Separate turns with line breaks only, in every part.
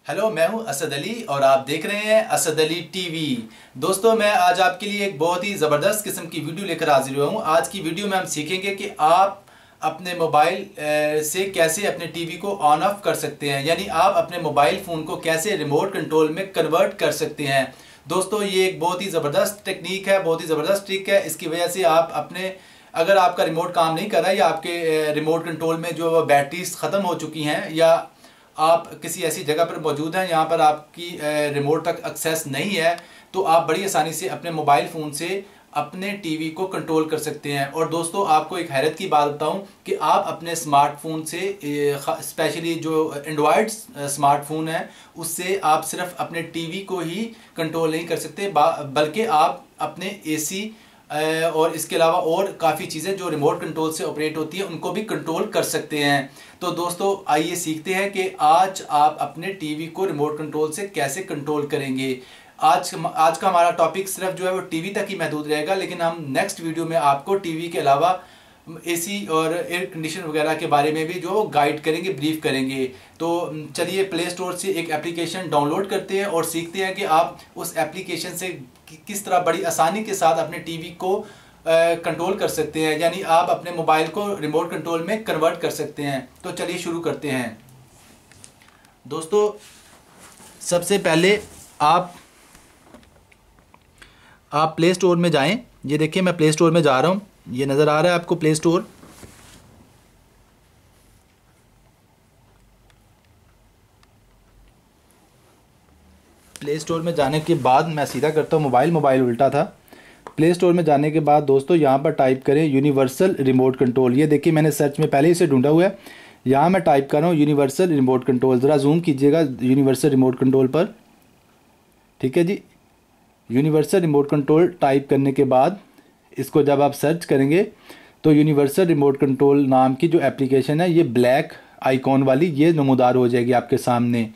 Hello, मैं हूं असद अली और आप देख रहे हैं असद अली टीवी। दोस्तों, मैं आज आपके लिए एक बहुत ही ज़बरदस्त किस्म की वीडियो लेकर हाजिर हुआ हूं। आज की वीडियो में हम सीखेंगे कि आप अपने मोबाइल से कैसे अपने टीवी को ऑन ऑफ कर सकते हैं, यानी आप अपने मोबाइल फ़ोन को कैसे रिमोट कंट्रोल में कन्वर्ट कर सकते हैं। दोस्तों, ये एक बहुत ही ज़बरदस्त टेक्निक है, बहुत ही ज़बरदस्त ट्रिक है। इसकी वजह से आप अपने, अगर आपका रिमोट काम नहीं कर रहा है या आपके रिमोट कंट्रोल में जो बैटरीज ख़त्म हो चुकी हैं, या आप किसी ऐसी जगह पर मौजूद हैं यहाँ पर आपकी रिमोट तक एक्सेस नहीं है, तो आप बड़ी आसानी से अपने मोबाइल फ़ोन से अपने टीवी को कंट्रोल कर सकते हैं। और दोस्तों, आपको एक हैरत की बात बताऊं कि आप अपने स्मार्टफोन से, स्पेशली जो एंड्रॉयड स्मार्टफोन है, उससे आप सिर्फ अपने टीवी को ही कंट्रोल नहीं कर सकते, बल्कि आप अपने एसी और इसके अलावा और काफ़ी चीज़ें जो रिमोट कंट्रोल से ऑपरेट होती हैं उनको भी कंट्रोल कर सकते हैं। तो दोस्तों, आइए सीखते हैं कि आज आप अपने टीवी को रिमोट कंट्रोल से कैसे कंट्रोल करेंगे। आज का हमारा टॉपिक सिर्फ जो है वो टीवी तक ही महदूद रहेगा, लेकिन हम नेक्स्ट वीडियो में आपको टीवी के अलावा एसी और एयर कंडीशन वगैरह के बारे में भी जो गाइड करेंगे, ब्रीफ करेंगे। तो चलिए प्ले स्टोर से एक एप्लीकेशन डाउनलोड करते हैं और सीखते हैं कि आप उस एप्लीकेशन से किस तरह बड़ी आसानी के साथ अपने टीवी को कंट्रोल कर सकते हैं, यानी आप अपने मोबाइल को रिमोट कंट्रोल में कन्वर्ट कर सकते हैं। तो चलिए शुरू करते हैं। दोस्तों, सबसे पहले आप प्ले स्टोर में जाएं। ये देखिए, मैं प्ले स्टोर में जा रहा हूँ। ये नज़र आ रहा है आपको प्ले स्टोर। प्ले स्टोर में जाने के बाद मैं सीधा करता हूँ, मोबाइल उल्टा था। प्ले स्टोर में जाने के बाद दोस्तों यहाँ पर टाइप करें यूनिवर्सल रिमोट कंट्रोल। ये देखिए, मैंने सर्च में पहले ही इसे ढूंढा हुआ है। यहाँ मैं टाइप कर रहा हूँ यूनिवर्सल रिमोट कंट्रोल। ज़रा जूम कीजिएगा यूनिवर्सल रिमोट कंट्रोल पर। ठीक है जी, यूनिवर्सल रिमोट कंट्रोल टाइप करने के बाद इसको जब आप सर्च करेंगे तो यूनिवर्सल रिमोट कंट्रोल नाम की जो एप्लीकेशन है, ये ब्लैक आइकॉन वाली, ये नमूदार हो जाएगी आपके सामने।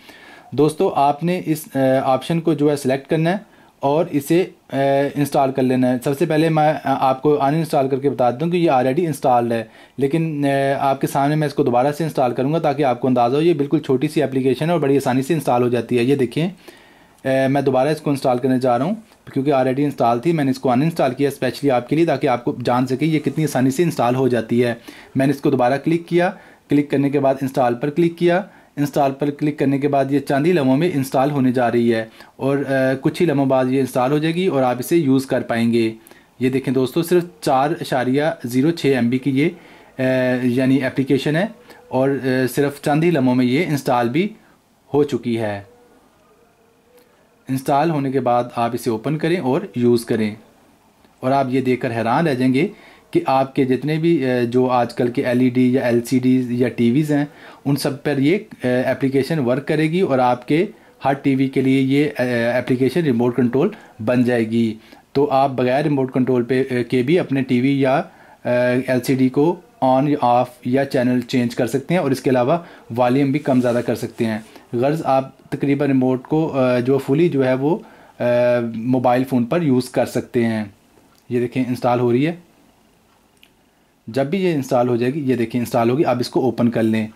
दोस्तों, आपने इस ऑप्शन को जो है सिलेक्ट करना है और इसे इंस्टॉल कर लेना है। सबसे पहले मैं आपको अनइंस्टॉल करके बता दूं कि ये ऑलरेडी इंस्टॉल्ड है, लेकिन आपके सामने मैं इसको दोबारा से इंस्टॉल करूंगा ताकि आपको अंदाज़ा हो। ये बिल्कुल छोटी सी एप्लीकेशन है और बड़ी आसानी से इंस्टॉल हो जाती है। ये देखिए, मैं दोबारा इसको इंस्टॉल करने जा रहा हूँ क्योंकि ऑलरेडी इंस्टॉल थी। मैंने इसको अनइंस्टॉल किया स्पेशली आपके लिए, ताकि आपको जान सके ये कितनी आसानी से इंस्टॉल हो जाती है। मैंने इसको दोबारा क्लिक किया। क्लिक करने के बाद इंस्टॉल पर क्लिक किया। इंस्टॉल पर क्लिक करने के बाद ये चंद ही लम्हों में इंस्टॉल होने जा रही है और कुछ ही लम्हों बाद ये इंस्टॉल हो जाएगी और आप इसे यूज़ कर पाएंगे। ये देखें दोस्तों, सिर्फ 4.06 MB की ये यानी एप्लीकेशन है और सिर्फ चंद ही लम्हों में ये इंस्टॉल भी हो चुकी है। इंस्टॉल होने के बाद आप इसे ओपन करें और यूज़ करें और आप ये देखकर हैरान रह जाएंगे कि आपके जितने भी जो आजकल के LED या LCD या टीवीज़ हैं, उन सब पर ये एप्लीकेशन वर्क करेगी और आपके हर टीवी के लिए ये एप्लीकेशन रिमोट कंट्रोल बन जाएगी। तो आप बगैर रिमोट कंट्रोल पे के भी अपने टीवी या LCD को ऑन या ऑफ या चैनल चेंज कर सकते हैं और इसके अलावा वॉल्यूम भी कम ज़्यादा कर सकते हैं। गर्ज़ आप तकरीबन रिमोट को जो फुली जो है वो मोबाइल फ़ोन पर यूज़ कर सकते हैं। ये देखें, इंस्टॉल हो रही है। जब भी ये इंस्टॉल हो जाएगी, ये देखिए इंस्टॉल होगी। अब इसको ओपन कर लें।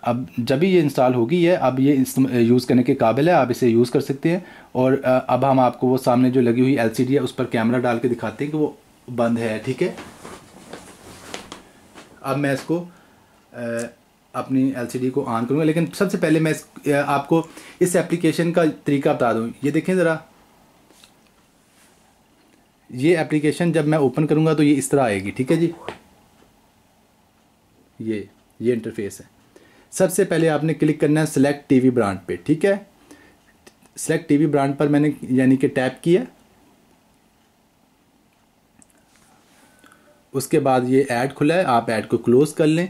अब जब भी ये इंस्टॉल होगी है, अब ये यूज़ करने के काबिल है, आप इसे यूज़ कर सकते हैं। और अब हम आपको वो सामने जो लगी हुई LCD है उस पर कैमरा डाल के दिखाते हैं कि वो बंद है। ठीक है, अब मैं इसको अपनी LCD को ऑन करूँगा, लेकिन सबसे पहले मैं आपको इस एप्लीकेशन का तरीका बता दूँ। ये देखें ज़रा, ये एप्लीकेशन जब मैं ओपन करूँगा तो ये इस तरह आएगी। ठीक है जी, ये इंटरफेस है। सबसे पहले आपने क्लिक करना है सेलेक्ट टीवी ब्रांड पे। ठीक है, सेलेक्ट टीवी ब्रांड पर मैंने यानी कि टैप किया। उसके बाद ये ऐड खुला है, आप ऐड को क्लोज़ कर लें।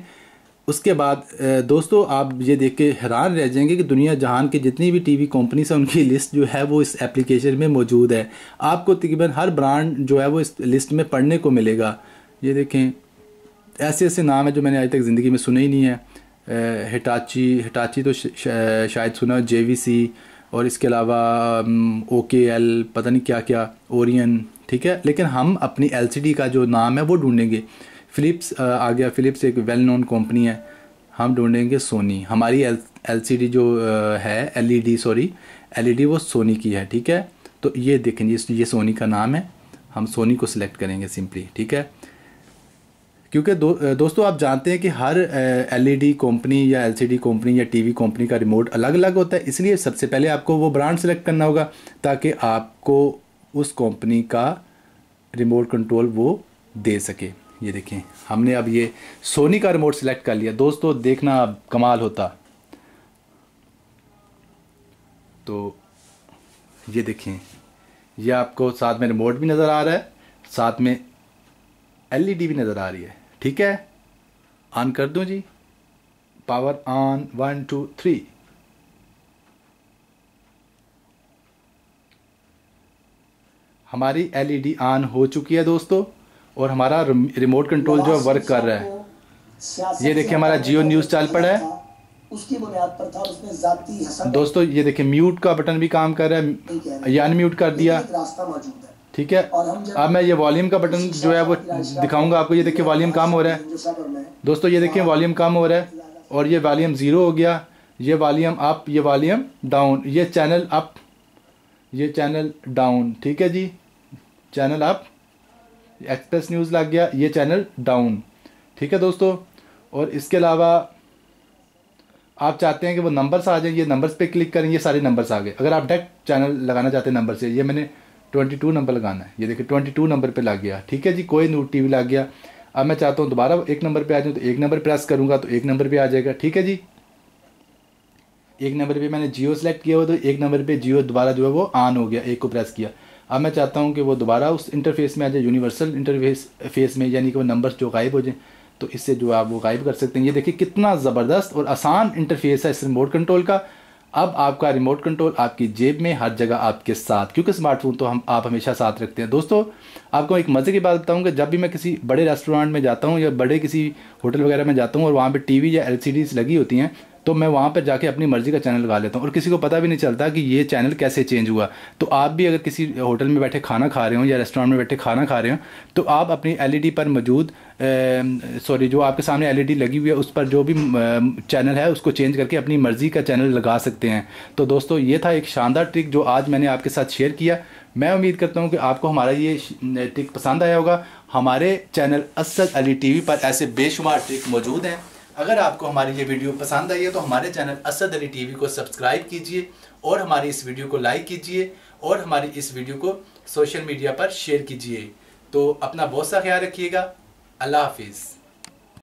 उसके बाद दोस्तों, आप ये देख के हैरान रह जाएंगे कि दुनिया जहान की जितनी भी टीवी कंपनीज हैं उनकी लिस्ट जो है वो इस एप्लीकेशन में मौजूद है। आपको तकरीबन हर ब्रांड जो है वो इस लिस्ट में पढ़ने को मिलेगा। ये देखें, ऐसे ऐसे नाम है जो मैंने आज तक ज़िंदगी में सुने ही नहीं है। हिटाची तो शायद सुना, JVC और इसके अलावा OKL, पता नहीं क्या क्या, ओरियन। ठीक है, लेकिन हम अपनी LCD का जो नाम है वो ढूंढेंगे। फ़िलिप्स आ गया। फ़िलिप्स एक वेल नोन कंपनी है, हम ढूंढेंगे सोनी। हमारी LCD जो है LED, सॉरी LED वो सोनी की है, ठीक है। तो ये देखें, ये सोनी का नाम है, हम सोनी को सिलेक्ट करेंगे सिंपली, ठीक है। क्योंकि दोस्तों आप जानते हैं कि हर LED कंपनी या LCD कंपनी या TV कंपनी का रिमोट अलग अलग होता है, इसलिए सबसे पहले आपको वो ब्रांड सेलेक्ट करना होगा ताकि आपको उस कंपनी का रिमोट कंट्रोल वो दे सके। ये देखें, हमने अब ये सोनी का रिमोट सेलेक्ट कर लिया। दोस्तों देखना अब कमाल होता। तो ये देखें, ये आपको साथ में रिमोट भी नज़र आ रहा है, साथ में LED भी नज़र आ रही है, ठीक है। ऑन कर दूं जी, पावर ऑन, 1 2 3। हमारी LED ऑन हो चुकी है दोस्तों, और हमारा रिमोट कंट्रोल जो है वर्क कर रहा है। ये देखिए हमारा जियो न्यूज़ चल पड़ा है,
उसकी बुनियाद पर था, उसमें जाती हसन।
दोस्तों ये देखिए म्यूट का बटन भी काम कर रहा है, या अनम्यूट कर दिया,
रास्ता मौजूद है,
ठीक है। अब मैं ये वॉल्यूम का बटन जो है वो दिखाऊंगा आपको। ये देखिए वॉल्यूम कम हो रहा है दोस्तों, ये देखिए वॉल्यूम कम हो रहा है, और ये वॉल्यूम 0 हो गया, ये वॉल्यूम अप, ये वॉल्यूम डाउन, ये चैनल अप, ये चैनल डाउन, ठीक है जी। चैनल अप, एक्सप्रेस न्यूज़ लग गया, ये चैनल डाउन, ठीक है दोस्तों। और इसके अलावा आप चाहते हैं कि वो नंबर्स आ जाए, ये नंबर्स पे क्लिक करें, ये सारे नंबर्स आ गए। अगर आप डायरेक्ट चैनल लगाना चाहते हैं नंबर से, ये मैंने 22 नंबर लगाना है, ये देखिए 22 नंबर पे लग गया, ठीक है जी। कोई न्यूज़ TV लग गया। अब मैं चाहता हूँ दोबारा 1 नंबर पे आ जाऊँ, तो 1 नंबर प्रेस करूँगा तो 1 नंबर पे आ जाएगा, ठीक है जी। 1 नंबर पे मैंने जियो सेलेक्ट किया हुआ, तो 1 नंबर पे जियो दोबारा जो है वो ऑन हो गया, 1 को प्रेस किया। अब मैं चाहता हूँ कि वो दोबारा उस इंटरफेस में आ जाए, यूनिवर्सल इंटरफेस में, यानी कि वो नंबर्स जो गायब हो जाए, तो इससे जो आप वो गायब कर सकते हैं। ये देखिए कितना ज़बरदस्त और आसान इंटरफेस है इस रिमोट कंट्रोल का। अब आपका रिमोट कंट्रोल आपकी जेब में, हर जगह आपके साथ, क्योंकि स्मार्टफोन तो आप हमेशा साथ रखते हैं। दोस्तों आपको एक मज़े की बात बताऊँ कि जब भी मैं किसी बड़े रेस्टोरेंट में जाता हूँ या बड़े किसी होटल वगैरह में जाता हूँ और वहाँ पर TV या LCDs लगी होती हैं, तो मैं वहाँ पर जाके अपनी मर्ज़ी का चैनल लगा लेता हूँ, और किसी को पता भी नहीं चलता कि ये चैनल कैसे चेंज हुआ। तो आप भी अगर किसी होटल में बैठे खाना खा रहे हो या रेस्टोरेंट में बैठे खाना खा रहे हो, तो आप अपनी LED पर मौजूद जो आपके सामने LED लगी हुई है, उस पर जो भी चैनल है उसको चेंज करके अपनी मर्ज़ी का चैनल लगा सकते हैं। तो दोस्तों ये था एक शानदार ट्रिक जो आज मैंने आपके साथ शेयर किया। मैं उम्मीद करता हूँ कि आपको हमारा ये ट्रिक पसंद आया होगा। हमारे चैनल असद अली TV पर ऐसे बेशुमार ट्रिक मौजूद हैं। अगर आपको हमारी ये वीडियो पसंद आई है तो हमारे चैनल असद अली TV को सब्सक्राइब कीजिए, और हमारी इस वीडियो को लाइक कीजिए, और हमारी इस वीडियो को सोशल मीडिया पर शेयर कीजिए। तो अपना बहुत सा ख्याल रखिएगा। अल्लाह हाफिज़।